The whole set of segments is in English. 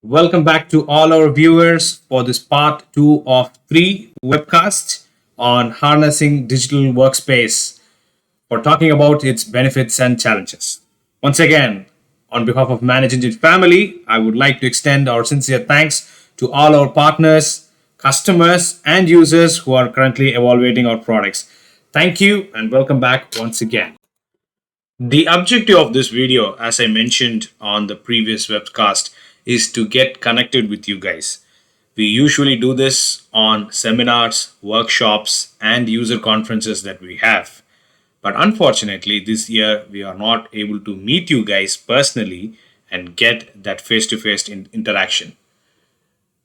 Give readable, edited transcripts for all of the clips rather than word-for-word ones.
Welcome back to all our viewers for this part two of three webcasts on harnessing digital workspace for talking about its benefits and challenges. Once again, on behalf of ManageEngine family, I would like to extend our sincere thanks to all our partners, customers, and users who are currently evaluating our products. Thank you and welcome back once again. The objective of this video, as I mentioned on the previous webcast, is to get connected with you guys. We usually do this on seminars, workshops, and user conferences that we have. But unfortunately, this year we are not able to meet you guys personally and get that face to face interaction.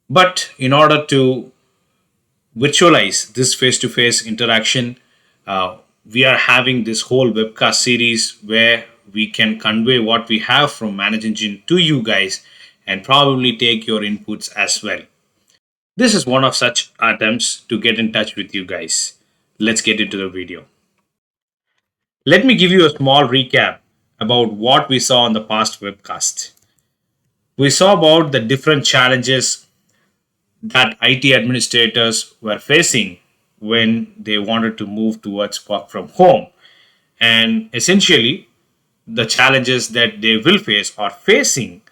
But in order to virtualize this face to face interaction, we are having this whole webcast series where we can convey what we have from ManageEngine to you guys and probably take your inputs as well. This is one of such attempts to get in touch with you guys. Let's get into the video. Let me give you a small recap about what we saw on the past webcast. We saw about the different challenges that IT administrators were facing when they wanted to move towards work from home. And essentially, the challenges that they will face or facing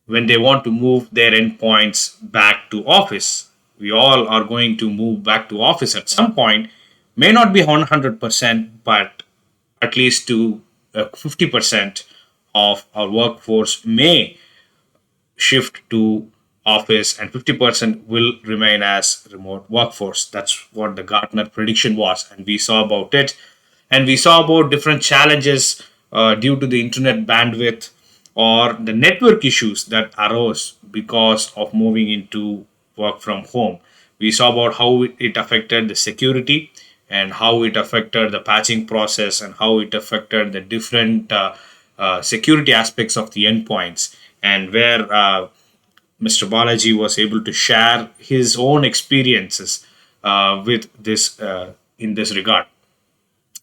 when they want to move their endpoints back to office. We all are going to move back to office at some point, may not be 100%, but at least to 50% of our workforce may shift to office and 50% will remain as remote workforce. That's what the Gartner prediction was, and we saw about it. And we saw about different challenges due to the internet bandwidth or the network issues that arose because of moving into work from home. We saw about how it affected the security and how it affected the patching process and how it affected the different security aspects of the endpoints, and where Mr. Balaji was able to share his own experiences with this in this regard.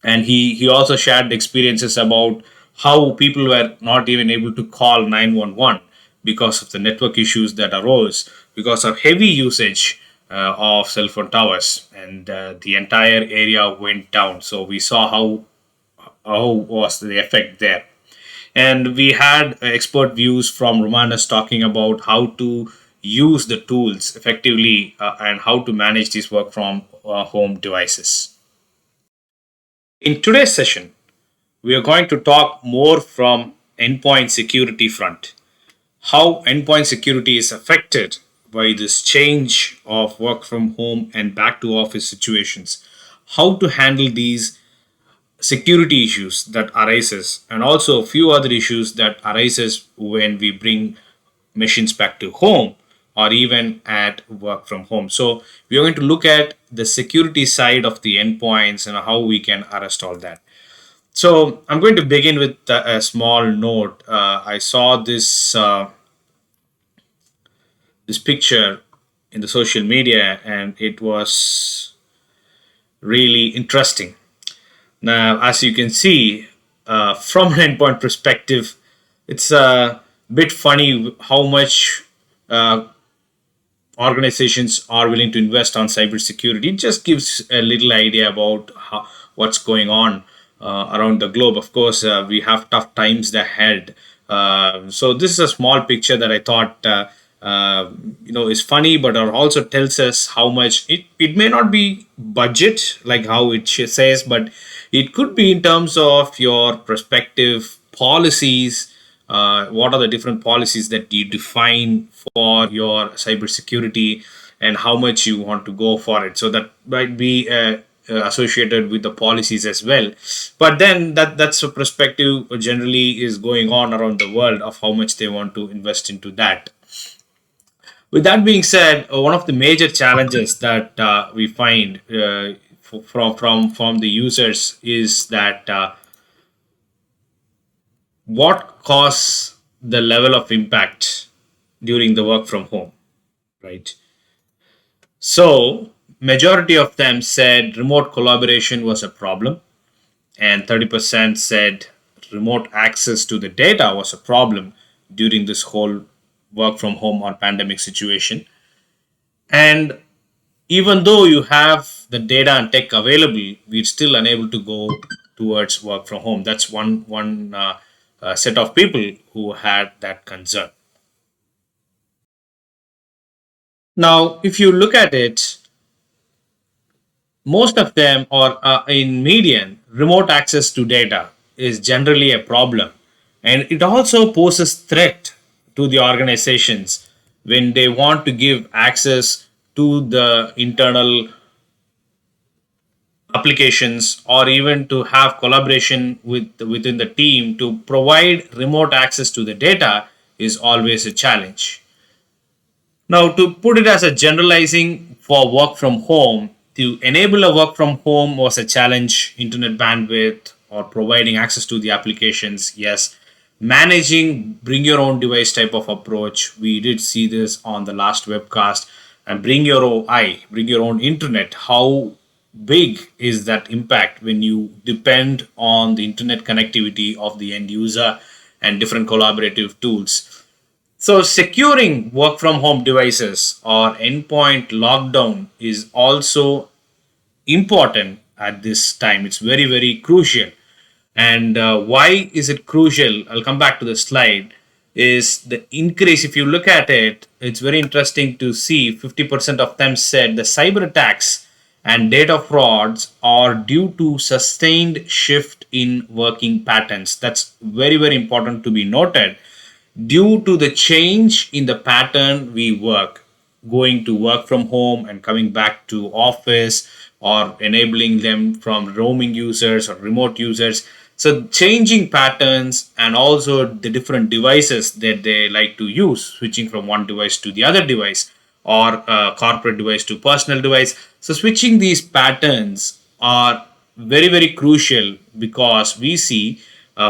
And he also shared experiences about how people were not even able to call 911 because of the network issues that arose because of heavy usage of cell phone towers, and the entire area went down. So we saw how was the effect there. And we had expert views from Romanus talking about how to use the tools effectively and how to manage these work from home devices. In today's session, we are going to talk more from endpoint security front. How endpoint security is affected by this change of work from home and back to office situations. How to handle these security issues that arises, and also a few other issues that arises when we bring machines back to home or even at work from home. So we are going to look at the security side of the endpoints and how we can arrest all that. So I'm going to begin with a small note. I saw this picture in the social media, and it was really interesting. Now, as you can see, from an endpoint perspective, it's a bit funny how much organizations are willing to invest on cybersecurity. It just gives a little idea about what's going on around the globe. Of course, we have tough times ahead. So this is a small picture that I thought is funny, but it also tells us how much it may not be budget like how it says, but it could be in terms of your prospective policies. What are the different policies that you define for your cybersecurity and how much you want to go for it? So that might be associated with the policies as well. But then that's a perspective generally is going on around the world of how much they want to invest into that. With that being said, one of the major challenges that we find from the users is that what causes the level of impact during the work from home, right? So majority of them said remote collaboration was a problem, and 30% said remote access to the data was a problem during this whole work from home or pandemic situation. And even though you have the data and tech available, we're still unable to go towards work from home. That's one set of people who had that concern. Now, if you look at it, most of them or in median, remote access to data is generally a problem, and it also poses threat to the organizations when they want to give access to the internal applications, or even to have collaboration within the team to provide remote access to the data is always a challenge. Now, to put it as a generalizing for work from home, to enable a work from home was a challenge, internet bandwidth or providing access to the applications, yes. Managing bring your own device type of approach, we did see this on the last webcast. And bring your own internet. How big is that impact when you depend on the internet connectivity of the end user and different collaborative tools? So, securing work from home devices or endpoint lockdown is also important at this time. It's very, very crucial. And why is it crucial? I'll come back to the slide. Is the increase, if you look at it, it's very interesting to see 50% of them said the cyber attacks and data frauds are due to sustained shift in working patterns. That's very, very important to be noted. Due to the change in the pattern we work, going to work from home and coming back to office, or enabling them from roaming users or remote users. So changing patterns and also the different devices that they like to use, switching from one device to the other device, or corporate device to personal device. So switching these patterns are very, very crucial, because we see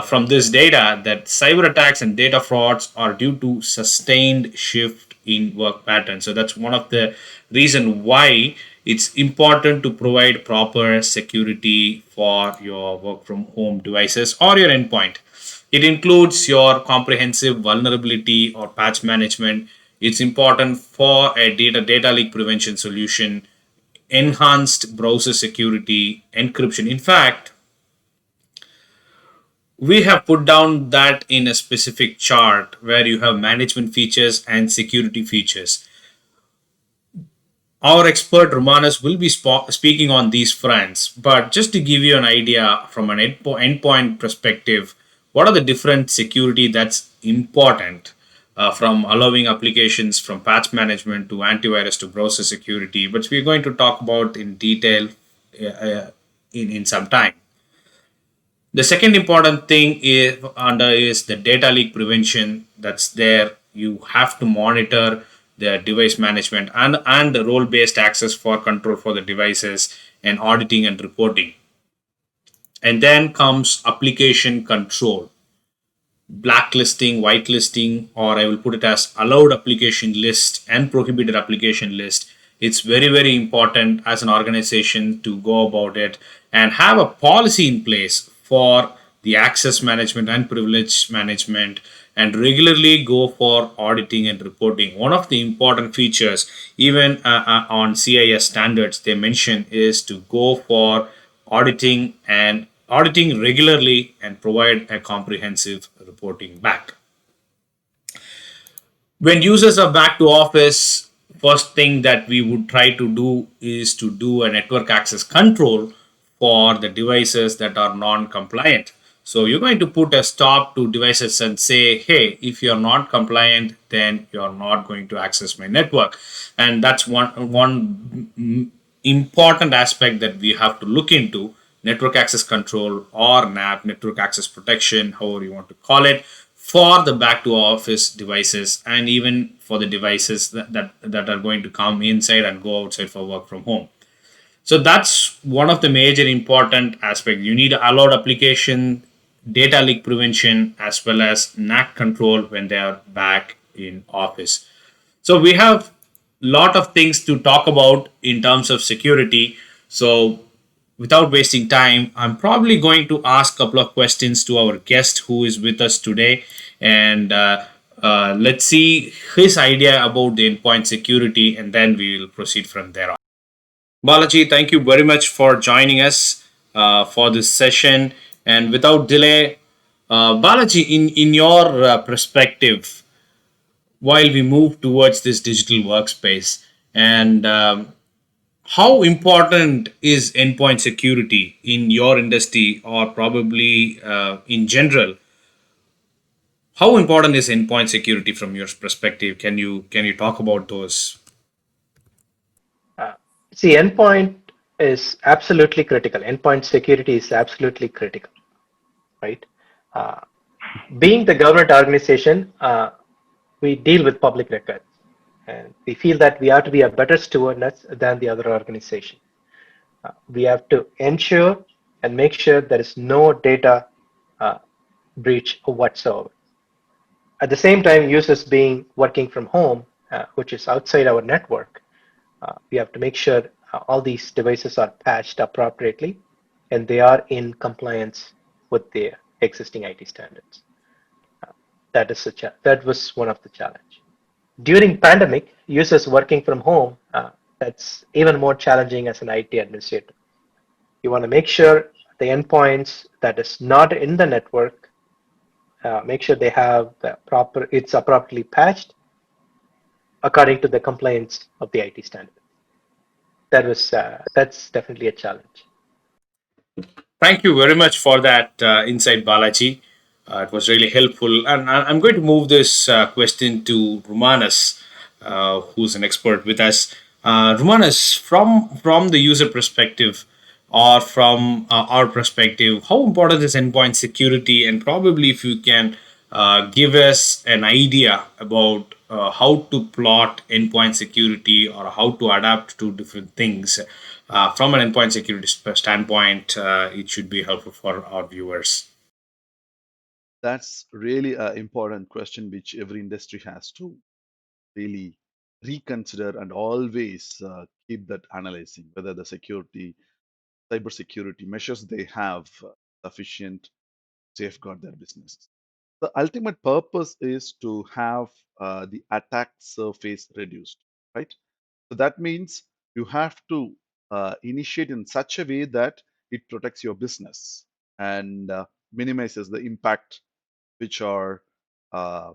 from this data that cyber attacks and data frauds are due to sustained shift in work patterns. So that's one of the reason why it's important to provide proper security for your work from home devices or your endpoint. It includes your comprehensive vulnerability or patch management. It's important for a data leak prevention solution, enhanced browser security, encryption. In fact, we have put down that in a specific chart where you have management features and security features. Our expert Romanus will be speaking on these fronts, but just to give you an idea from an endpoint perspective, what are the different security that's important, from allowing applications from patch management to antivirus to browser security, which we're going to talk about in detail in some time. The second important thing is the data leak prevention. That's there. You have to monitor the device management and the role based access for control for the devices, and auditing and reporting. And then comes application control, blacklisting, whitelisting, or I will put it as allowed application list and prohibited application list. It's very, very important as an organization to go about it and have a policy in place for the access management and privilege management, and regularly go for auditing and reporting. One of the important features, even on CIS standards, they mention is to go for auditing regularly and provide a comprehensive reporting back. When users are back to office, first thing that we would try to do is to do a network access control for the devices that are non-compliant. So you're going to put a stop to devices and say, hey, if you're not compliant, then you're not going to access my network. And that's one important aspect that we have to look into: network access control, or NAP, network access protection, however you want to call it, for the back to office devices, and even for the devices that are going to come inside and go outside for work from home. So that's one of the major important aspects. You need allowed application, data leak prevention, as well as NAC control when they are back in office. So we have lot of things to talk about in terms of security. So without wasting time, I'm probably going to ask a couple of questions to our guest who is with us today. And Let's see his idea about the endpoint security, and then we will proceed from there on. Balaji, thank you very much for joining us for this session. And without delay, Balaji, in your perspective, while we move towards this digital workspace, and how important is endpoint security in your industry, or probably in general? How important is endpoint security from your perspective? Can you talk about those? Uh, See, endpoint is absolutely critical. Endpoint security is absolutely critical, right? Uh, Being the government organization, we deal with public records, and we feel that we have to be a better stewardess than the other organization. We have to ensure and make sure there is no data uh, breach whatsoever. At the same time, users being working from home, which is outside our network, we have to make sure all these devices are patched appropriately and they are in compliance with the existing IT standards. That was one of the challenge. During pandemic, users working from home, that's even more challenging as an IT administrator. You want to make sure the endpoints that is not in the network, make sure they have it's appropriately patched according to the compliance of the IT standard. That's definitely a challenge. Thank you very much for that insight, Balaji. It was really helpful. And I'm going to move this question to Romanus, who's an expert with us. Romanus, from the user perspective, or from our perspective, how important is endpoint security? And probably if you can give us an idea about how to plot endpoint security, or how to adapt to different things from an endpoint security standpoint, it should be helpful for our viewers. That's really an important question which every industry has to really reconsider and always keep that analyzing whether the security, cyber security measures they have sufficient to safeguard their businesses. The ultimate purpose is to have the attack surface reduced, right? So that means you have to initiate in such a way that it protects your business and minimizes the impact which are uh,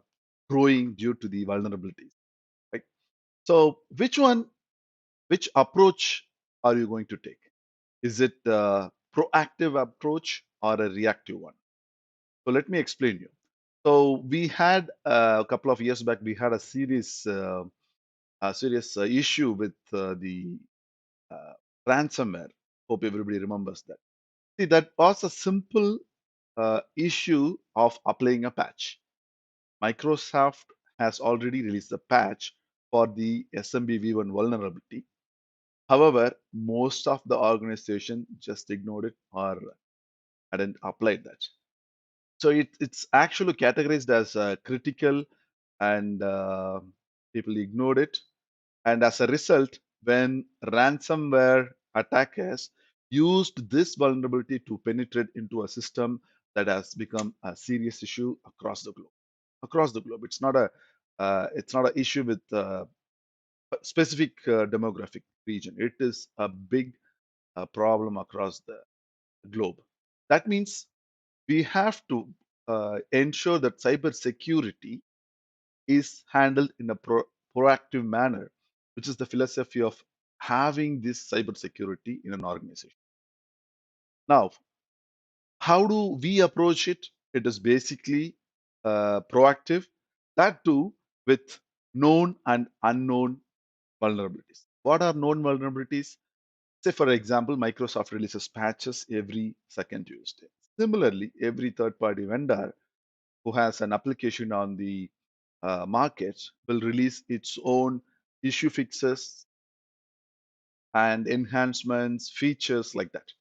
growing due to the vulnerabilities. Right? So, which approach are you going to take? Is it a proactive approach or a reactive one? So, let me explain you. So, we had a couple of years back, we had a serious issue with the uh, ransomware. Hope everybody remembers that. See, that was a simple issue of applying a patch. Microsoft has already released a patch for the SMB-V1 vulnerability. However, most of the organization just ignored it or hadn't applied that. So it's actually categorized as critical, and people ignored it. And as a result, when ransomware attackers used this vulnerability to penetrate into a system, that has become a serious issue across the globe. Across the globe, it's not an issue with a specific demographic region. It is a big problem across the globe. That means we have to ensure that cyber security is handled in a proactive manner, which is the philosophy of having this cyber security in an organization. Now, how do we approach it? It is basically proactive, that too with known and unknown vulnerabilities. What are known vulnerabilities? Say, for example, Microsoft releases patches every second Tuesday. Similarly, every third party vendor who has an application on the market will release its own issue fixes and enhancements, features like that.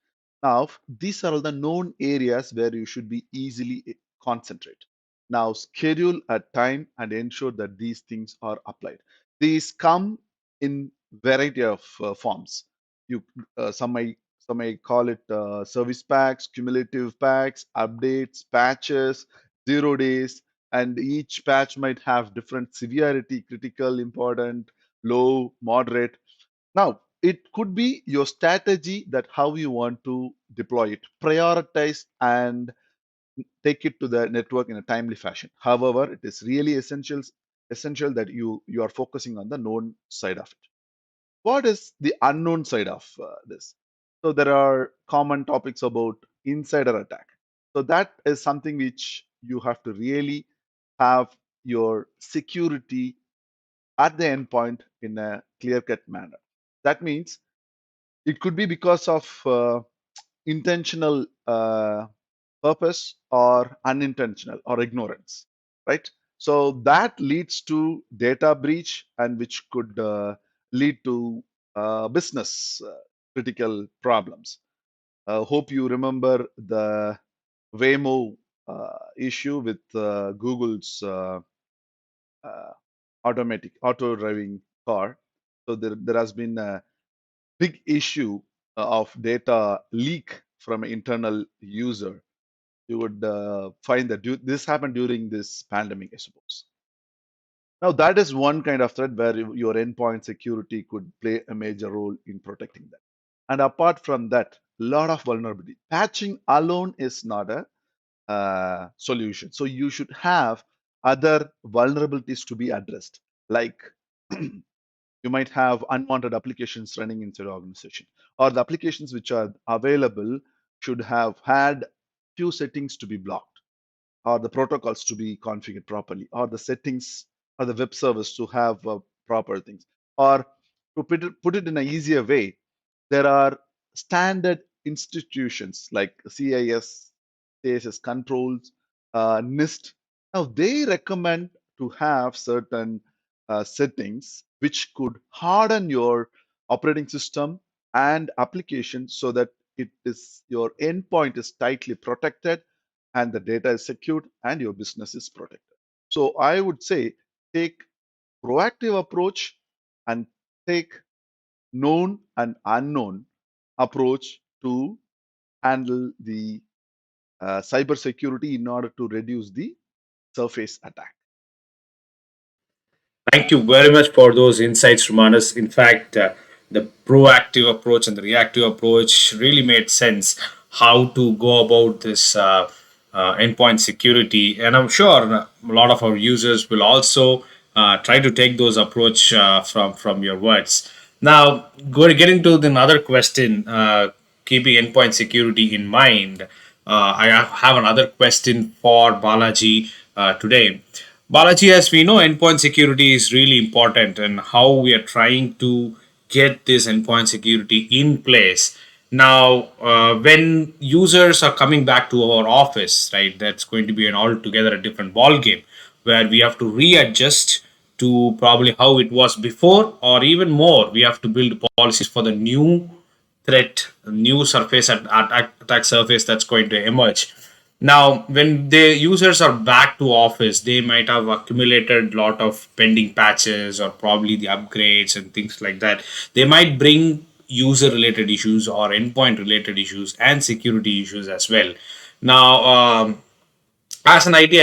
Now, these are all the known areas where you should be easily concentrate. Now, schedule a time and ensure that these things are applied. These come in variety of forms. You some may call it service packs, cumulative packs, updates, patches, 0 days, and each patch might have different severity, critical, important, low, moderate. Now, it could be your strategy that how you want to deploy it, prioritize and take it to the network in a timely fashion. However, it is really essential that you are focusing on the known side of it. What is the unknown side of this? So there are common topics about insider attack. So that is something which you have to really have your security at the endpoint in a clear-cut manner. That means it could be because of intentional purpose or unintentional or ignorance, right? So that leads to data breach and which could lead to business critical problems. Hope you remember the Waymo issue with Google's uh, automatic auto driving car. So there has been a big issue of data leak from an internal user. You would find that this happened during this pandemic, I suppose. Now, that is one kind of threat where your endpoint security could play a major role in protecting that. And apart from that, a lot of vulnerability. Patching alone is not a solution. So you should have other vulnerabilities to be addressed, like you might have unwanted applications running inside the organization, or the applications which are available should have had few settings to be blocked, or the protocols to be configured properly, or the settings or the web service to have proper things. Or to put it in an easier way, there are standard institutions like CIS, CSS controls, NIST. Now they recommend to have certain settings which could harden your operating system and application so that it is your endpoint is tightly protected and the data is secured and your business is protected. So I would say take proactive approach and take known and unknown approach to handle the cyber security in order to reduce the surface attack. Thank you very much for those insights, Romanus. In fact, the proactive approach and the reactive approach really made sense how to go about this endpoint security. And I'm sure a lot of our users will also try to take those approach from your words. Now, getting to the another question, keeping endpoint security in mind, I have another question for Balaji today. Balaji, as we know, endpoint security is really important, and how we are trying to get this endpoint security in place. Now, when users are coming back to our office, right, that's going to be an altogether a different ball game where we have to readjust to probably how it was before, or even more. We have to build policies for the new threat, new surface attack surface that's going to emerge. Now, when the users are back to office, they might have accumulated a lot of pending patches or probably the upgrades and things like that. They might bring user related issues or endpoint related issues and security issues as well. Now, as an IT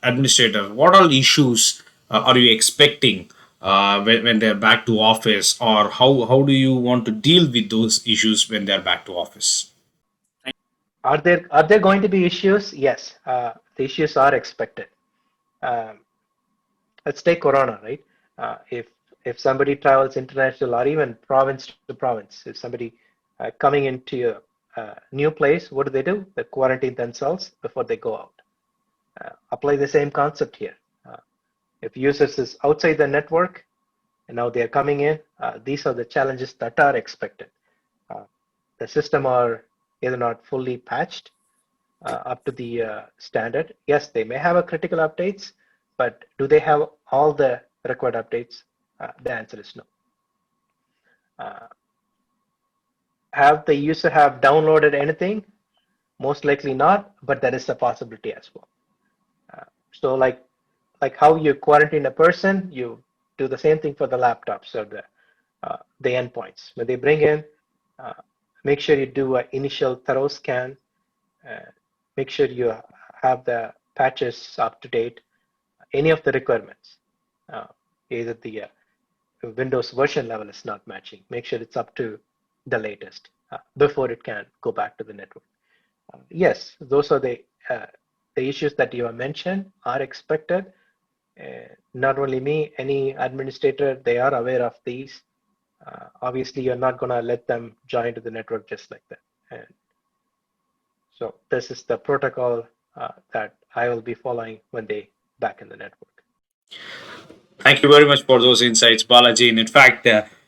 administrator, what all issues are you expecting when they're back to office, or how do you want to deal with those issues when they're back to office? Are there going to be issues? Yes, the issues are expected. Um, let's take Corona, right? If somebody travels international or even province to province, if somebody coming into a new place, what do? They quarantine themselves before they go out. Apply the same concept here. Uh, if users is outside the network and now they are coming in, these are the challenges that are expected. Uh, the system are either not fully patched up to the standard. Yes, they may have a critical updates, but do they have all the required updates? The answer is no. Uh, have the user have downloaded anything? Most likely not, but that is a possibility as well. So like how you quarantine a person, you do the same thing for the laptops or the endpoints. When they bring in, uh, make sure you do an initial thorough scan. Uh, make sure you have the patches up to date, any of the requirements. Either the Windows version level is not matching. Make sure it's up to the latest before it can go back to the network. Yes, those are the issues that you have mentioned are expected. Not only me, any administrator, they are aware of these. Obviously, you're not going to let them join to the network just like that. And so this is the protocol that I will be following when they back in the network. Thank you very much for those insights, Balaji. And in fact,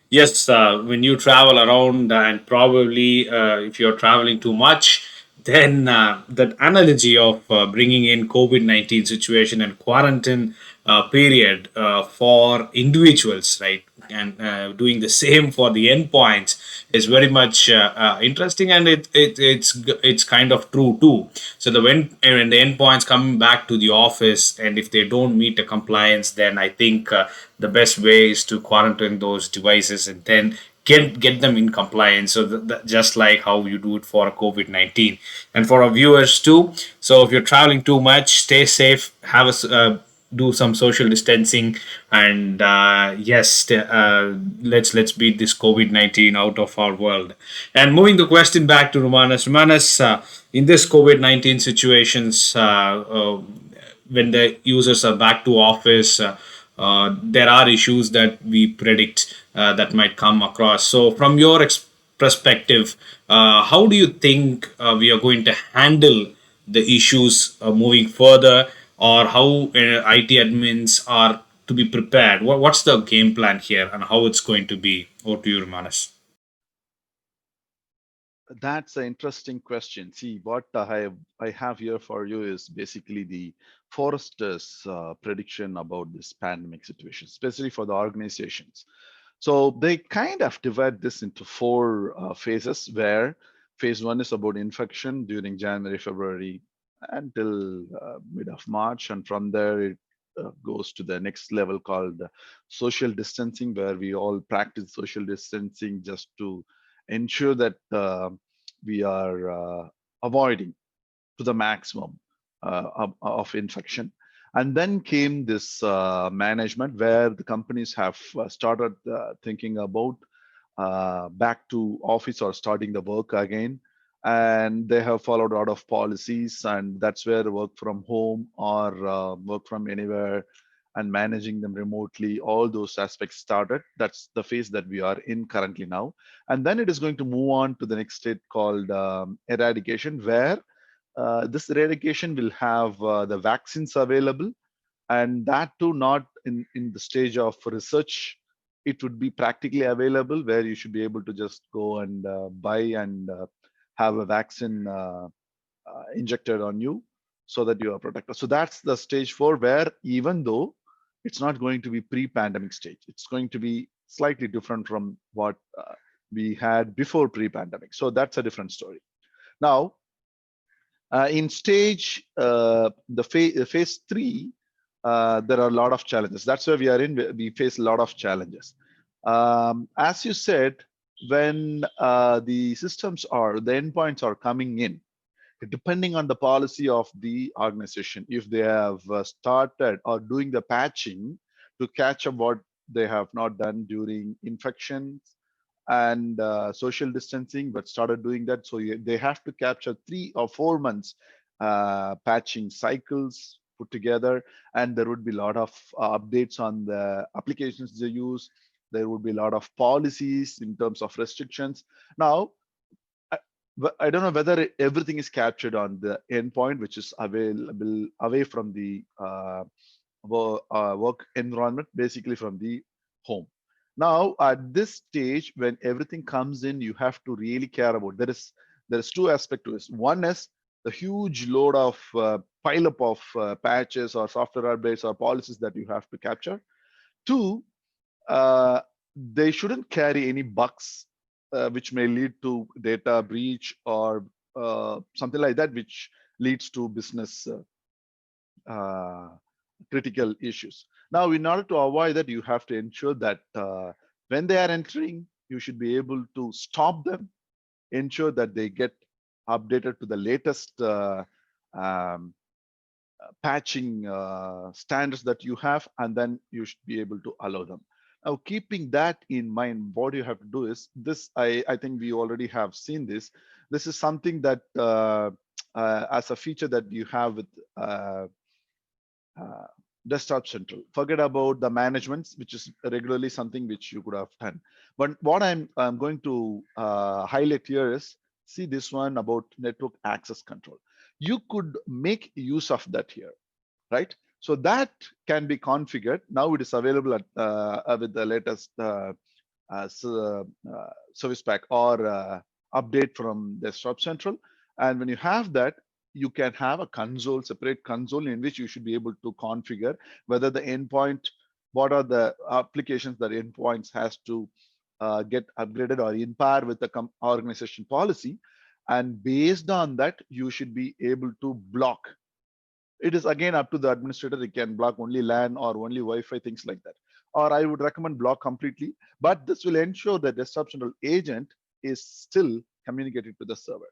yes, when you travel around and probably if you're traveling too much, then that analogy of bringing in COVID-19 situation and quarantine period for individuals, right? And doing the same for the endpoints is very much interesting, and it's kind of true too. So when the endpoints coming back to the office, and if they don't meet the compliance, then I think the best way is to quarantine those devices and then get them in compliance. So just like how you do it for COVID-19, and for our viewers too. So if you're traveling too much, stay safe. Have a do some social distancing, and yes, let's beat this COVID-19 out of our world. And moving the question back to Romanas, in this COVID-19 situations, when the users are back to office, there are issues that we predict that might come across. So, from your perspective, how do you think we are going to handle the issues moving further, or how IT admins are to be prepared? What's the game plan here, and how it's going to be? Over to you, Manas. That's an interesting question. See, what I have here for you is basically the Forrester's prediction about this pandemic situation, especially for the organizations. So they kind of divide this into four phases, where phase one is about infection during January, February until mid of March. And from there, it goes to the next level called social distancing, where we all practice social distancing just to ensure that we are avoiding to the maximum of infection. And then came this management, where the companies have started thinking about back to office or starting the work again. And they have followed a lot of policies, and that's where work from home or work from anywhere and managing them remotely, all those aspects started. That's the phase that we are in currently now. And then it is going to move on to the next state called eradication, where this eradication will have the vaccines available, and that too not in the stage of research. It would be practically available, where you should be able to just go and buy and have a vaccine injected on you so that you are protected. So that's the stage four, where even though it's not going to be pre-pandemic stage, it's going to be slightly different from what we had before pre-pandemic. So that's a different story. Now, in stage the phase three, there are a lot of challenges. That's where we are in. We face a lot of challenges. As you said, when the systems or the endpoints are coming in, depending on the policy of the organization, if they have started or doing the patching to catch up what they have not done during infections and social distancing, but started doing that. So they have to capture 3 or 4 months patching cycles put together, and there would be a lot of updates on the applications they use. There would be a lot of policies in terms of restrictions. Now, I don't know whether everything is captured on the endpoint, which is available away from the work environment, basically from the home. Now, at this stage, when everything comes in, you have to really care about. There is two aspects to this. One is the huge load of pile up of patches or software updates or policies that you have to capture. Two, uh, they shouldn't carry any bugs which may lead to data breach or something like that, which leads to business uh, critical issues. Now, in order to avoid that, you have to ensure that when they are entering, you should be able to stop them, ensure that they get updated to the latest um, patching standards that you have, and then you should be able to allow them. Now, keeping that in mind, what you have to do is this. I think we already have seen this. This is something that as a feature that you have with uh, Desktop Central. Forget about the managements, which is regularly something which you could have done. But what I'm going to highlight here is, see this one about network access control. You could make use of that here, right? So that can be configured. Now it is available at, with the latest service pack or update from Desktop Central. And when you have that, you can have a console, separate console in which you should be able to configure whether the endpoint, what are the applications that endpoints has to get upgraded or in par with the organization policy. And based on that, you should be able to block. It is again up to the administrator. They can block only LAN or only Wi-Fi, things like that. Or I would recommend block completely, but this will ensure that the subcentrale agent is still communicated to the server.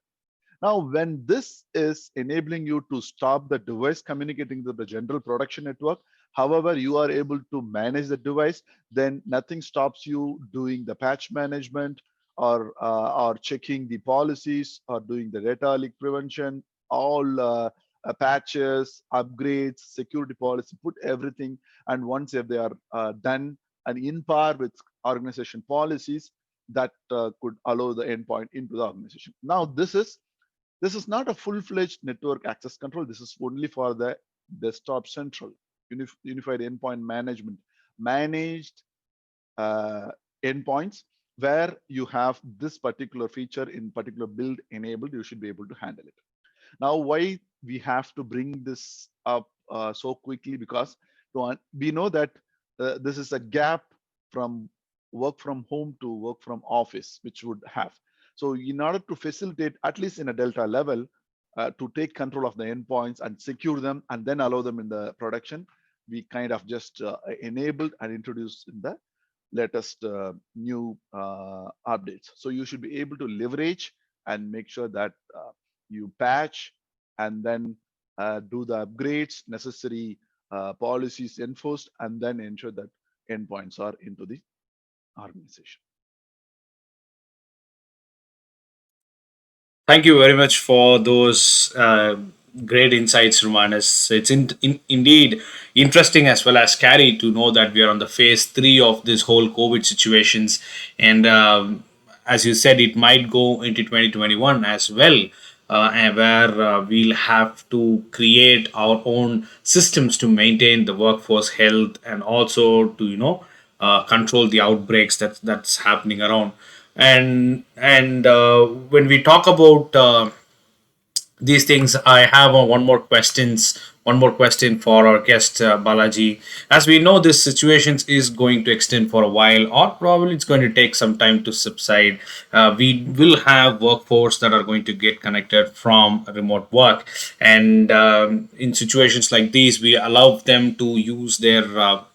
Now, when this is enabling you to stop the device communicating to the general production network, however, you are able to manage the device, then nothing stops you doing the patch management or checking the policies or doing the data leak prevention, all patches, upgrades, security policy, put everything. And once if they are done and in par with organization policies, that could allow the endpoint into the organization. Now, this is not a full-fledged network access control. This is only for the Desktop Central, unified endpoint management, managed endpoints, where you have this particular feature in particular build enabled. You should be able to handle it. Now, why we have to bring this up so quickly? Because we know that this is a gap from work from home to work from office, which would have. So in order to facilitate, at least in a Delta level, to take control of the endpoints and secure them and then allow them in the production, we kind of just enabled and introduced in the latest new updates. So you should be able to leverage and make sure that you patch and then do the upgrades, necessary policies enforced, and then ensure that endpoints are into the organization. Thank you very much for those great insights, Romanus. It's indeed interesting as well as scary to know that we are on the phase three of this whole COVID situations. And as you said, it might go into 2021 as well, and where we'll have to create our own systems to maintain the workforce health and also to, control the outbreaks that's happening around. And when we talk about these things, I have one more question for our guest, Balaji. As we know, this situation is going to extend for a while, or probably it's going to take some time to subside. We will have workforce that are going to get connected from remote work, and in situations like these, we allow them to use their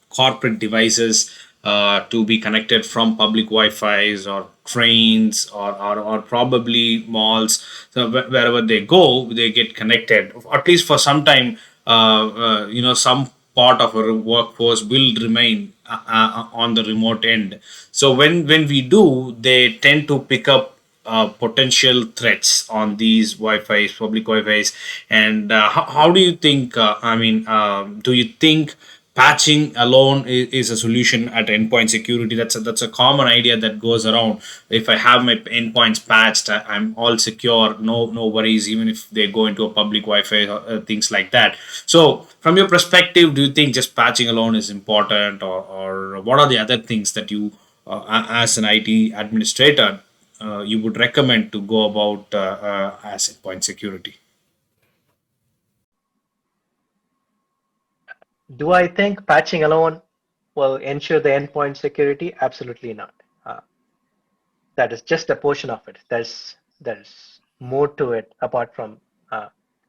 corporate devices to be connected from public Wi-Fi's or trains or probably malls. So wherever they go, they get connected. At least for some time, some part of our workforce will remain on the remote end. So when we do, they tend to pick up potential threats on these Wi-Fi's, public Wi-Fi's. And how do you think? Do you think patching alone is a solution at endpoint security? That's a common idea that goes around. If I have my endpoints patched, I'm all secure, no worries, even if they go into a public Wi-Fi or things like that. So from your perspective, do you think just patching alone is important, or what are the other things that you as an IT administrator you would recommend to go about as endpoint security? Do I think patching alone will ensure the endpoint security? Absolutely not. Uh, that is just a portion of it. There's more to it apart from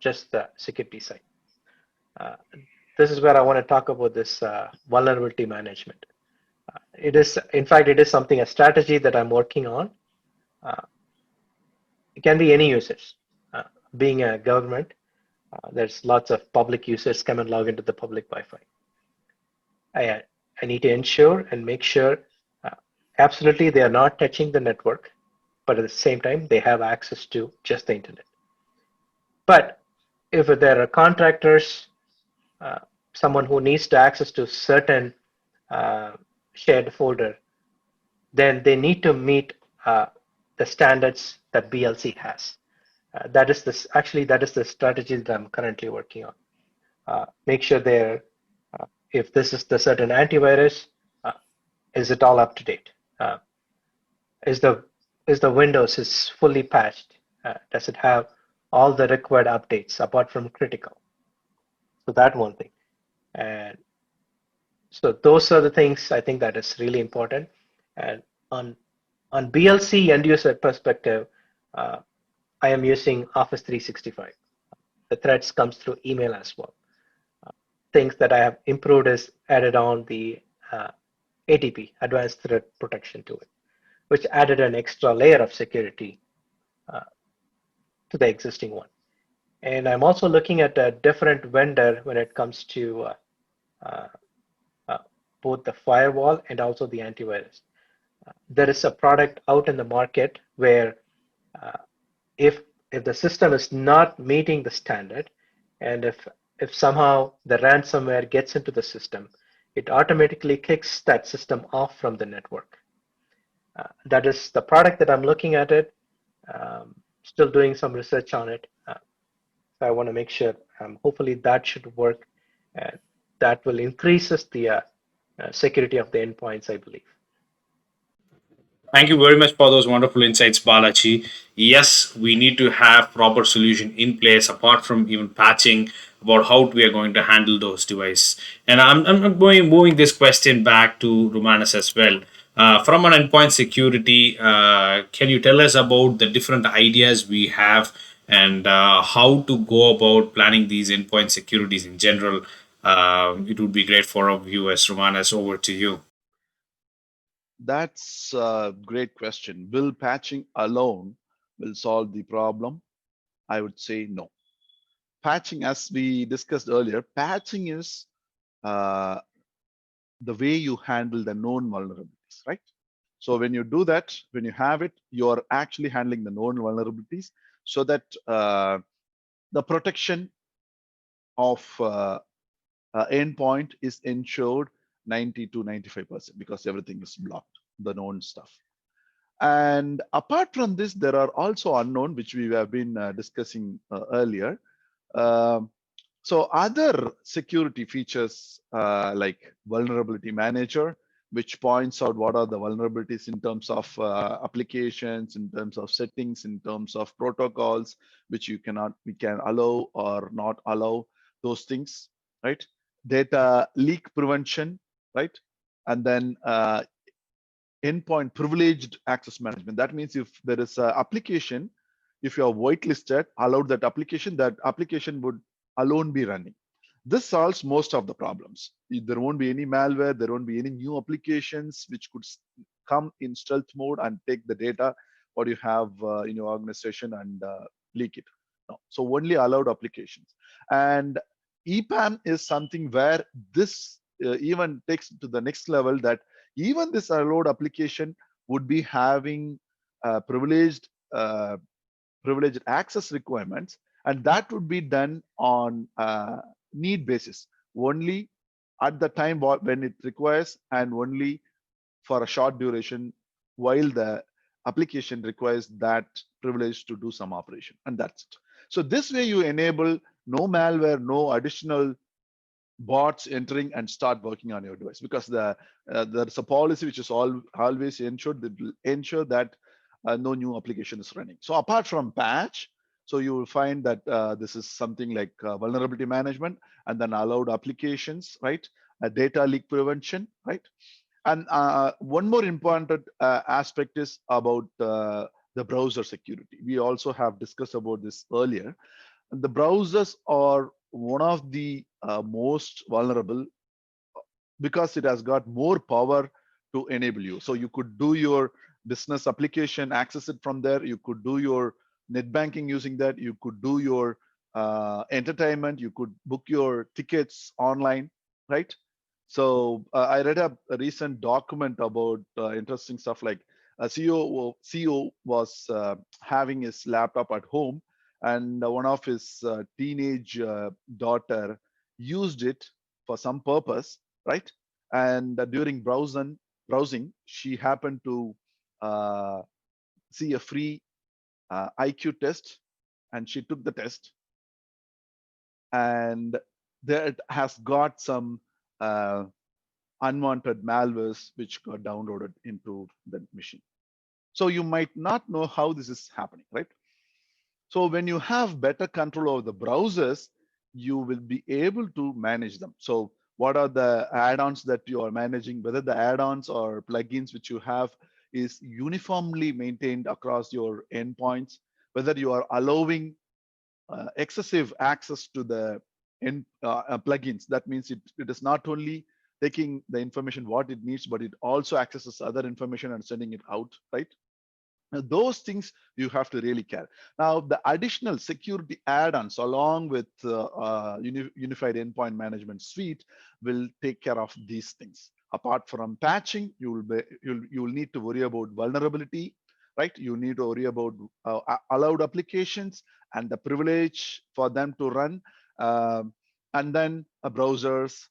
just the security side. Uh, this is where I want to talk about this vulnerability management. It is, in fact, it is something, a strategy that I'm working on. Uh, it can be any users, being a government, There's lots of public users come and log into the public Wi-Fi. I need to ensure and make sure absolutely they are not touching the network, but at the same time they have access to just the internet. But if there are contractors, uh, someone who needs to access to certain uh, shared folder, then they need to meet the standards that BLC has. That is the strategy that I'm currently working on. Make sure if this is the certain antivirus, uh, is it all up to date? Uh, is the Windows is fully patched? Does it have all the required updates apart from critical? So that one thing. And so those are the things I think that is really important. And on BLC end user perspective, uh, I am using Office 365. The threats comes through email as well. Things that I have improved is added on the ATP, Advanced Threat Protection to it, which added an extra layer of security uh, to the existing one. And I'm also looking at a different vendor when it comes to uh, uh, both the firewall and also the antivirus. There is a product out in the market where uh, if the system is not meeting the standard, and if somehow the ransomware gets into the system, it automatically kicks that system off from the network. That is the product that I'm looking at it. Still doing some research on it. So I want to make sure. Hopefully that should work, and that will increases the security of the endpoints, I believe. Thank you very much for those wonderful insights, Balaji. Yes, we need to have proper solution in place apart from even patching about how we are going to handle those devices. And I'm going moving this question back to Romanus as well. From an endpoint security, can you tell us about the different ideas we have and how to go about planning these endpoint securities in general? It would be great for our viewers. Romanus, over to you. That's a great question. Will patching alone will solve the problem? I would say no. Patching, as we discussed earlier, patching is uh, the way you handle the known vulnerabilities, right? So when you do that, when you have it, you're actually handling the known vulnerabilities so that the protection of endpoint is ensured 90 to 95% because everything is blocked, the known stuff. And apart from this, there are also unknown, which we have been discussing earlier. Um, so other security features like vulnerability manager, which points out what are the vulnerabilities in terms of applications, in terms of settings, in terms of protocols, which we can allow or not allow those things, right? Data leak prevention, right? And then endpoint privileged access management. That means if there is an application, if you are whitelisted, allowed that application would alone be running. This solves most of the problems. There won't be any malware, there won't be any new applications which could come in stealth mode and take the data what you have in your organization and leak it. No. So only allowed applications. And EPAM is something where this even takes to the next level, that even this allowed application would be having privileged access requirements, and that would be done on need basis, only at the time when it requires, and only for a short duration while the application requires that privilege to do some operation, and that's it. So this way you enable no malware, no additional bots entering and start working on your device, because there's a policy which is always ensure that no new application is running. So apart from patch, so you will find that this is something like vulnerability management, and then allowed applications, right? Data leak prevention, right? And one more important aspect is about the browser security. We also have discussed about this earlier. The browsers are one of the most vulnerable because it has got more power to enable you. So you could do your business application, access it from there. You could do your net banking using that. You could do your entertainment. You could book your tickets online, right? So I read a recent document about interesting stuff like a CEO was having his laptop at home, and one of his teenage daughter used it for some purpose, right? And during browsing, she happened to uh, see a free IQ test, and she took the test, and there it has got some uh, unwanted malwares which got downloaded into the machine. So you might not know how this is happening, right? So when you have better control over the browsers, you will be able to manage them. So what are the add-ons that you are managing, whether the add-ons or plugins which you have is uniformly maintained across your endpoints, whether you are allowing excessive access to the plugins. That means it is not only taking the information what it needs, but it also accesses other information and sending it out, right? Now, those things you have to really care. Now, the additional security add-ons along with Unified Endpoint Management Suite will take care of these things. Apart from patching, you'll need to worry about vulnerability, right? You need to worry about allowed applications and the privilege for them to run, and then browsers,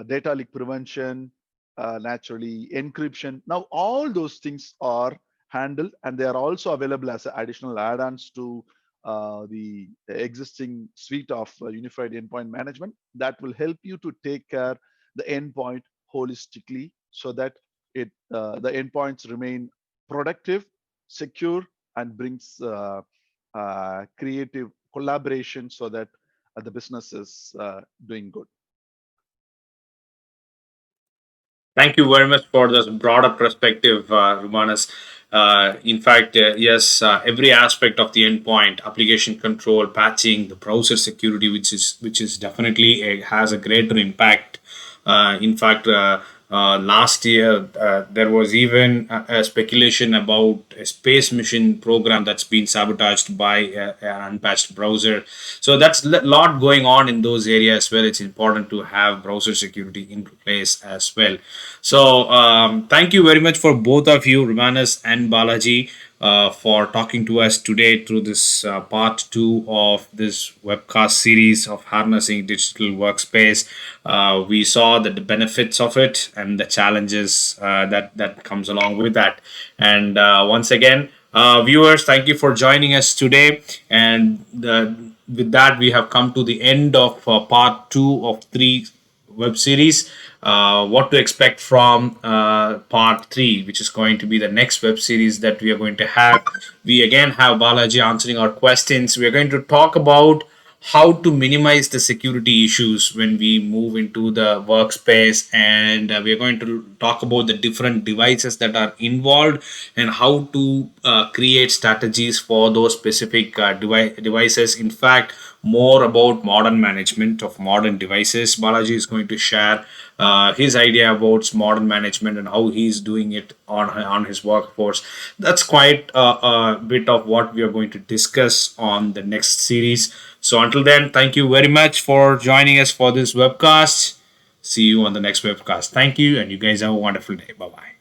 data leak prevention, naturally encryption. Now, all those things are handled, and they are also available as additional add-ons to the existing suite of unified endpoint management that will help you to take care the endpoint holistically, so that the endpoints remain productive, secure, and brings creative collaboration, so that the business is doing good. Thank you very much for this broader perspective, Rumanas. In fact, yes, every aspect of the endpoint, application control, patching, the browser security, which is definitely has a greater impact. In fact, last year there was even a speculation about a space mission program that's been sabotaged by an unpatched browser. So that's a lot going on in those areas where it's important to have browser security in place as well. So thank you very much for both of you, Romanus and Balaji, for talking to us today through this part two of this webcast series of harnessing digital workspace. We saw the benefits of it and the challenges that comes along with that. And once again, viewers, thank you for joining us today. And with that, we have come to the end of part two of three web series. What to expect from part three, which is going to be the next web series that we are going to have. We again have Balaji answering our questions. We are going to talk about how to minimize the security issues when we move into the workspace, and we are going to talk about the different devices that are involved and how to create strategies for those specific devices. In fact, more about modern management of modern devices. Balaji is going to share his idea about modern management and how he's doing it on his workforce. That's quite a bit of what we are going to discuss on the next series. So until then, thank you very much for joining us for this webcast. See you on the next webcast. Thank you, and you guys have a wonderful day. Bye bye.